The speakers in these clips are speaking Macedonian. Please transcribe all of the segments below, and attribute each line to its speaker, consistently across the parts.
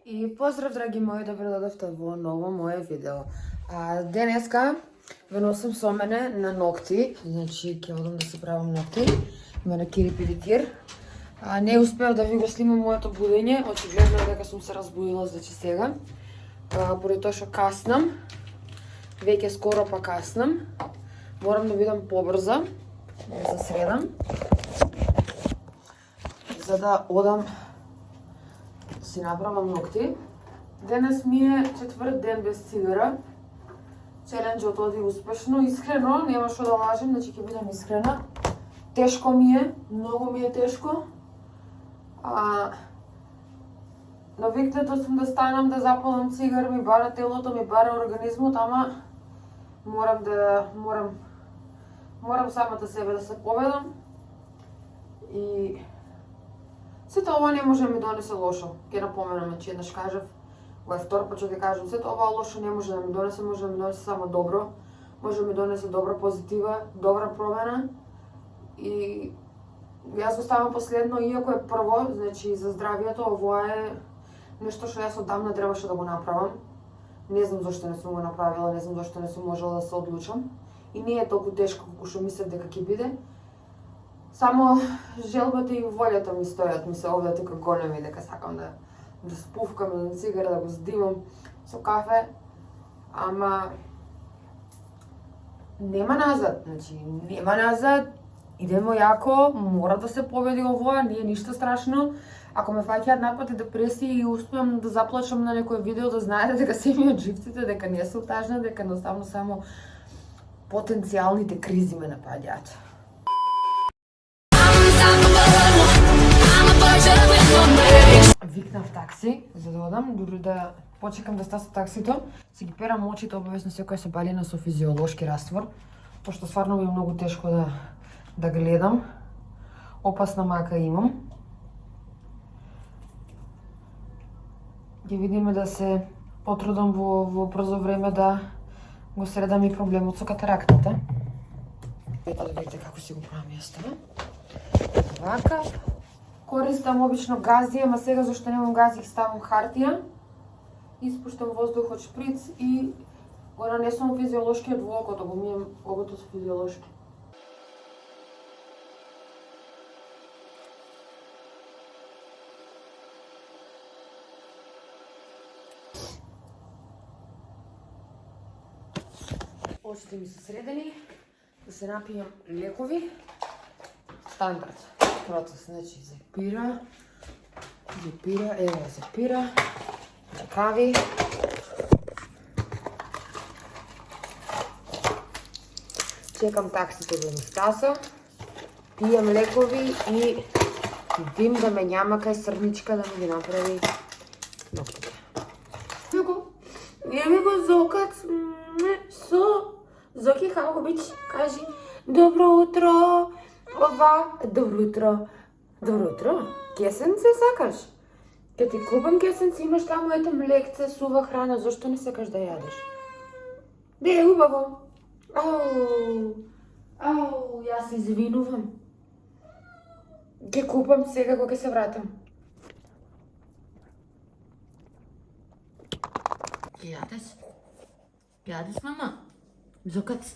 Speaker 1: И поздрав, драги мои, добродојавте во ново мое видео. Денеска ве носам со мене на ногти, значи ќе одам да си правам ногти, мене кири педикир. Не успеав да ви го снимам моето будење, очигледно е дека сум се разбудила значи сега. Поради тоа што каснам, веќе скоро па каснам. Морам да бидам побрза, за средам, за да одам си направам ногти. Денес ми е четврт ден без цигара. Челенџот оди успешно, искрено, нема што да лажем, значи ќе бидам искрена. Тешко ми е, многу ми е тешко. Навикнато сум да станам да запалам цигар, ми бара телото, ми бара организмот, ама морам самата себе да се победам. И сето ова не може да ми донесе лошо. Ќе напоменам, че еднаш кажав, ова е втор пат што ќе кажам, сето ова лошо не може да ми донесе, може да ми донесе само добро. Може да ми донесе добра позитива, добра промена. И јас го ставам последно, иако е прво, значи за здравието, ова е нешто што јас одамна требаше да го направам. Не знам зашто не сум го направила, не знам зашто не сум можела да се одлучам. И не е толку тешко како што мислев дека ќе биде. Само желбата и волјата ми стојат, ми се овде тука големи, дека сакам да спувкам еден цигар, да го здимам со кафе, ама нема назад, значи нема назад, идемо јако, мора да се победи овоа, не е ништо страшно. Ако ме фаќаат напад и депресија и успеам да заплачам на некој видео, да знаете дека се ми од живците, дека не сум тажна, дека едноставно само потенцијалните кризи ме напаѓаат. Викнав такси, за да одам, дури да почекам да стаса таксито, си ги перам очите, обавесно секоја се балина со физиолошки раствор, пошто стварно ми е многу тешко да гледам. Опасна мака имам. Ќе видиме да се потрудам во брзо време да го средам и проблемот со катарактата. Ето да видите како си го правам јас тоа. Вака. Користам обично гази, ама сега зашто немам гази, ставам хартија. Испуштам воздух од шприц и го нанесувам физиолошкиот во окото, го мијам окото со физиолошки. Очите ми се средени, да се напијам лекови. Стандард процес, значи запира, кави. Чекам таксите да ми стаса, пијам лекови и дим да ме няма кај срничка да ми ги направи ноктите. Ја ми го Зокац, Зоки, како бич, кажи добро утро. Добро утро. Добро утро. Кесенце сакаш? Ке ти купам кесенце, имаш таму ето млекце, сува храна, зашто не сакаш да јадеш? Не, убаво. Јас се извинувам. Ке купам сега кога ќе се вратам. Ке јадеш? Јадеш, мама? Зокац.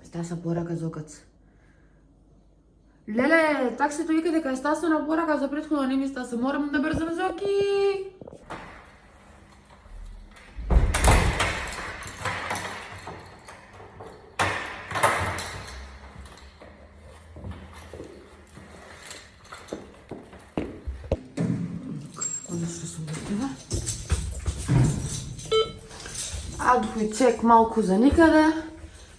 Speaker 1: Стаса порака, Зокац. Леле, таксито вика дека е стасана порака, за претходно не ми стаса. Морам да брзам, Зоки! Конечно сум готова. Outfit чек малку за никаде.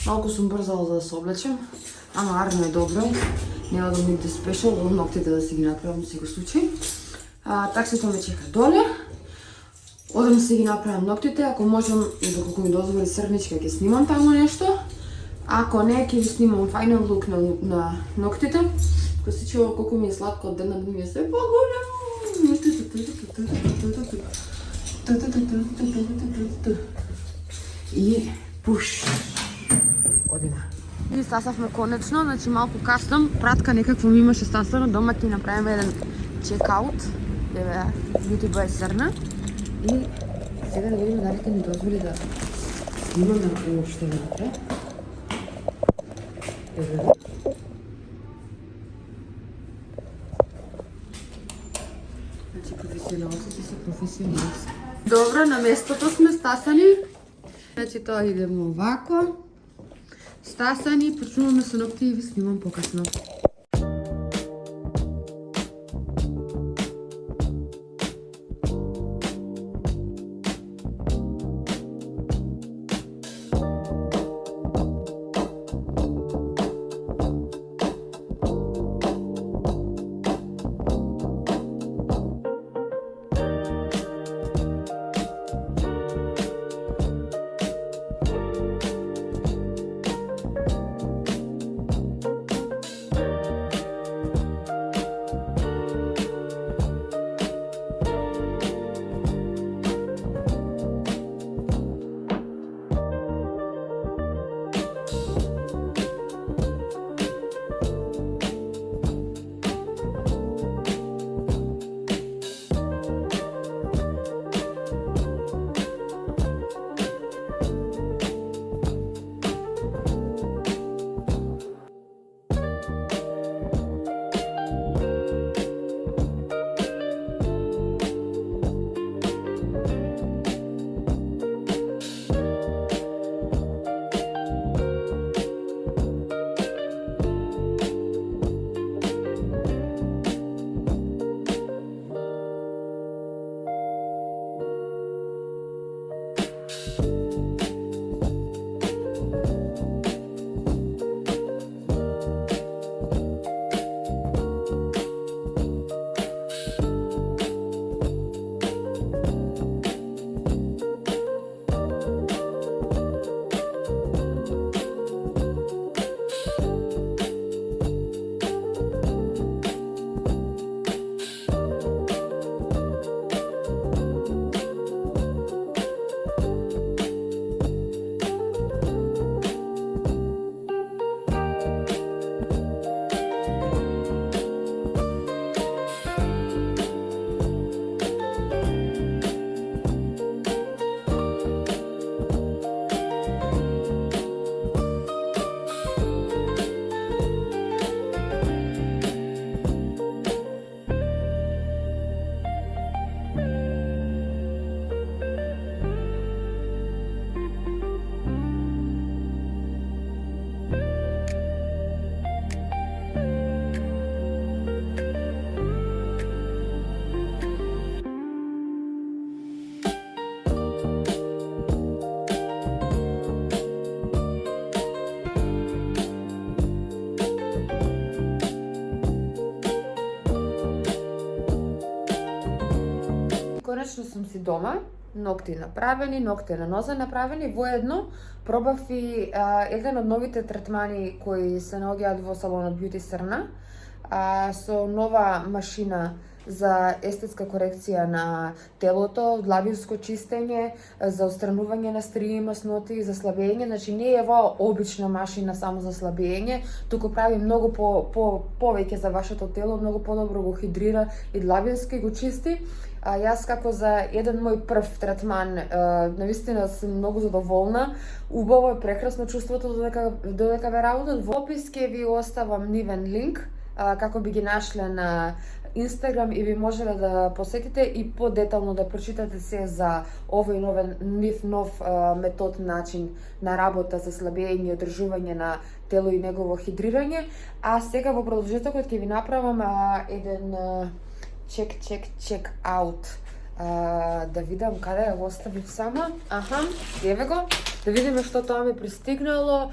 Speaker 1: Малку сум брзала за да се облечем, ама арно е добро. Нема да нигде спешал, од ноктите да си ги направам, си го случи. Таксито ме чека доле. Одам си ги направам ноктите, ако можам, доколку ми дозволи срничка, ќе снимам таму нешто. Ако не, ќе ви снимам final look на ноктите. Косичево колку ми е сладко од ден на ден ми е се поголемо. И пуш. Одиме. И стасавме конечно, значи малку каснам, пратка некакво ми имаше стасано, дома ќе направиме еден чекаут. Еве, Beauty by Срна. И сега да видиме дали ќе ни дозволи да имаме уопште внатре. Еве. Значи професионалците се професионалци. Добро, на местото сме стасани. Значи тоа идеме овако. Стасани, почнуваме со ногти и ви снимам покасно. Конечно сум си дома, ногти направени, ногти на ноза направени, воедно пробав и еден од новите третмани кои се наоѓаат во салонот Beauty Срна, со нова машина за естетска корекција на телото, длабинско чистење, за отстранување на стрии, масноти, за слабење. Значи не е ова обична машина само за слабење, туку прави многу повеќе за вашето тело, многу подобро го хидрира и длабински го чисти. Јас како за еден мој прв третман, навистина сум многу задоволна. Убаво е, прекрасно чувството додека ве работат. Во опис ќе ви оставам нивен линк, како би ги нашле на Инстаграм и би можеле да посетите и подетално да прочитате се за овој нов метод, начин на работа за слабење и одржување на тело и негово хидрирање. А сега во продолжетокот ќе ви направам еден чек аут. Да видам каде ја го оставив сама. Аха, еве го. Да видиме што тоа ми пристигнало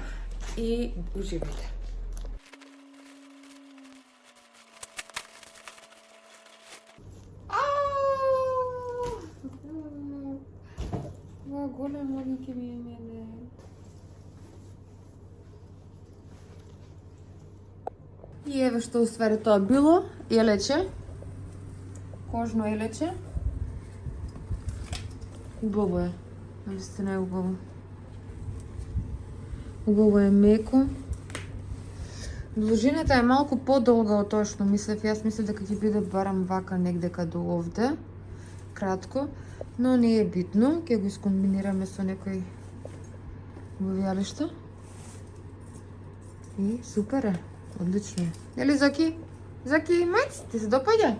Speaker 1: и уживайте. Голем логики ми е мене. И еве што уствари тоа било, елече. Кожно елече. Убаво е. Наистина е убаво. Убаво е меко. Должината е малку подолга од тоа што мислев. Јас мислев дека ќе биде барам вака негдека до овде. Кратко, но не е битно. Ќе го искомбинираме со некои обувјалишта. И супер е. Одлично е. Нели, Заки? Заки, мајц, ти се допаѓа?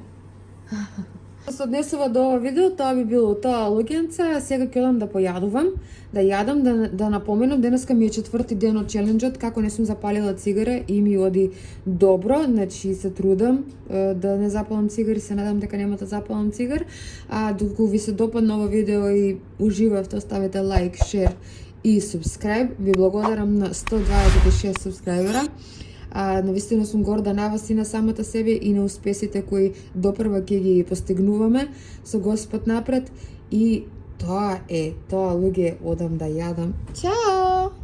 Speaker 1: Се однесува до ова видео, тоа би било тоа луѓенца, сега ќе одам да појадувам, да јадам, да напоменам, денеска ми е 4ти ден од челенџот, како не сум запалила цигара и ми оди добро, значи се трудам да не запалам цигар и се надам дека нема да запалам цигар. Доколку ви се допадна ова видео и уживавте, оставете лайк, шер и субскрайб. Ви благодарам на 126 субскрайбера. Навистина сум горда на вас и на самата себе и на успесите кои допрва ќе ги постигнуваме со Господ напред. И тоа е, тоа луѓе, одам да јадам. Чао!